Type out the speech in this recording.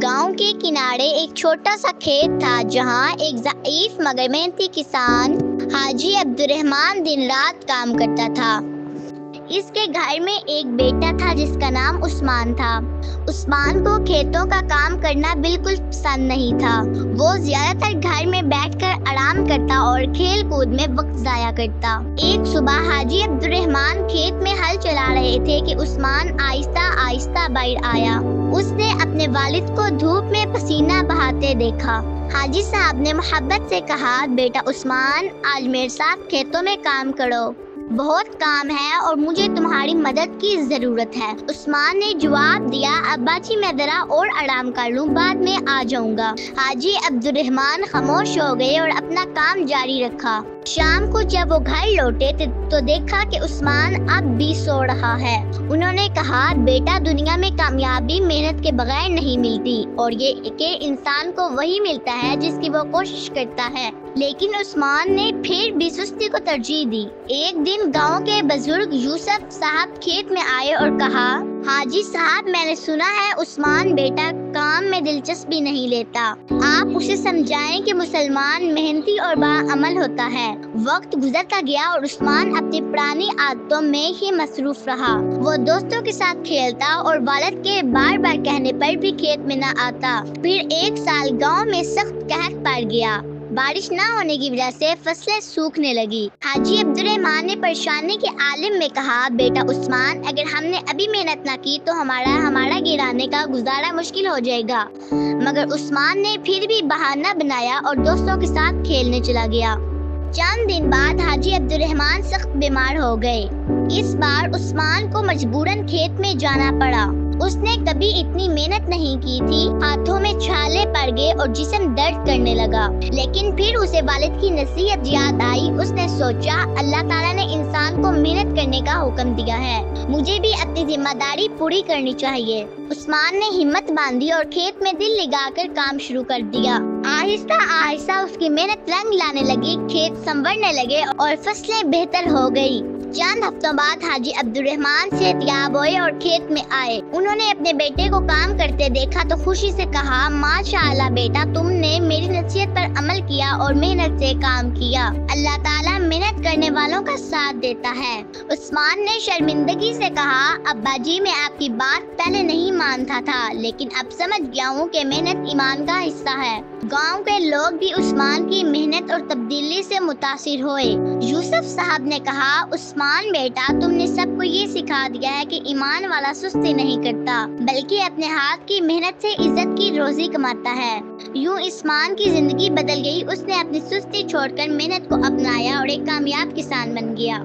गांव के किनारे एक छोटा सा खेत था जहां एक ज़ईफ मगर मेहनती किसान हाजी अब्दुर्रहमान दिन रात काम करता था। इसके घर में एक बेटा था जिसका नाम उस्मान था। उस्मान को खेतों का काम करना बिल्कुल पसंद नहीं था। वो ज्यादातर घर में बैठकर आराम करता और खेल कूद में वक्त जाया करता। एक सुबह हाजी अब्दुर्रहमान खेत में हल चला रहे थे कि उस्मान आहिस्ता आहिस्ता बाहर आया। उसने अपने वालिद को धूप में पसीना बहाते देखा। हाजी साहब ने मोहब्बत से कहा, बेटा उस्मान, आज मेरे साथ खेतों में काम करो, बहुत काम है और मुझे तुम्हारी मदद की जरूरत है। उस्मान ने जवाब दिया, अब्बा जी मैं जरा और आराम कर लूं, बाद में आ जाऊंगा। हाजी अब्दुर्रहमान खामोश हो गए और अपना काम जारी रखा। शाम को जब वो घर लौटे तो देखा कि उस्मान अब भी सो रहा है। उन्होंने कहा, बेटा दुनिया में कामयाबी मेहनत के बगैर नहीं मिलती और ये कि इंसान को वही मिलता है जिसकी वो कोशिश करता है। लेकिन उस्मान ने फिर भी सुस्ती को तरजीह दी। एक दिन गांव के बुजुर्ग यूसुफ साहब खेत में आए और कहा, हाजी साहब मैंने सुना है उस्मान बेटा काम में दिलचस्पी नहीं लेता। आप उसे समझाएं कि मुसलमान मेहनती और बाअमल होता है। वक्त गुजरता गया और उस्मान अपनी पुरानी आदतों में ही मसरूफ रहा। वो दोस्तों के साथ खेलता और वालिद के बार बार कहने पर भी खेत में न आता। फिर एक साल गांव में सख्त कहर पड़ गया। बारिश न होने की वजह से फसलें सूखने लगी। हाजी अब्दुर्रहमान ने परेशानी के आलिम में कहा, बेटा उस्मान, अगर हमने अभी मेहनत न की तो हमारा गिराने का गुजारा मुश्किल हो जाएगा। मगर उस्मान ने फिर भी बहाना बनाया और दोस्तों के साथ खेलने चला गया। चंद दिन बाद हाजी अब्दुर्रहमान सख्त बीमार हो गए। इस बार उस्मान को मजबूरन खेत में जाना पड़ा। उसने कभी इतनी मेहनत नहीं की थी। हाथों में छाले पड़ गए और जिस्म दर्द करने लगा। लेकिन फिर उसे वालिद की नसीहत याद आई। उसने सोचा, अल्लाह ताला ने इंसान को मेहनत करने का हुक्म दिया है, मुझे भी अपनी जिम्मेदारी पूरी करनी चाहिए। उस्मान ने हिम्मत बांधी और खेत में दिल लगाकर काम शुरू कर दिया। आहिस्ता आहिस्ता उसकी मेहनत रंग लाने लगी, खेत संवरने लगे और फसलें बेहतर हो गयी। चंद हफ्तों बाद हाजी अब्दुर्रहमान सेहतयाब हुए और खेत में आए। उन्होंने अपने बेटे को काम करते देखा तो खुशी से कहा, माशाअल्लाह बेटा, तुमने मेरी नसीहत पर अमल किया और मेहनत से काम किया। अल्लाह ताला मेहनत करने वालों का साथ देता है। उस्मान ने शर्मिंदगी से कहा, अब्बा जी मैं आपकी बात पहले नहीं मानता था, लेकिन अब समझ गया हूँ कि मेहनत ईमान का हिस्सा है। गाँव के लोग भी उस्मान की मेहनत और तब्दीली से मुतासिर हुए। यूसुफ साहब ने कहा, उस्मान बेटा, तुमने सबको ये सिखा दिया है कि ईमान वाला सुस्ती नहीं करता, बल्कि अपने हाथ की मेहनत से इज्जत की रोजी कमाता है। यूं उस्मान की जिंदगी बदल गई। उसने अपनी सुस्ती छोड़कर मेहनत को अपनाया और एक कामयाब किसान बन गया।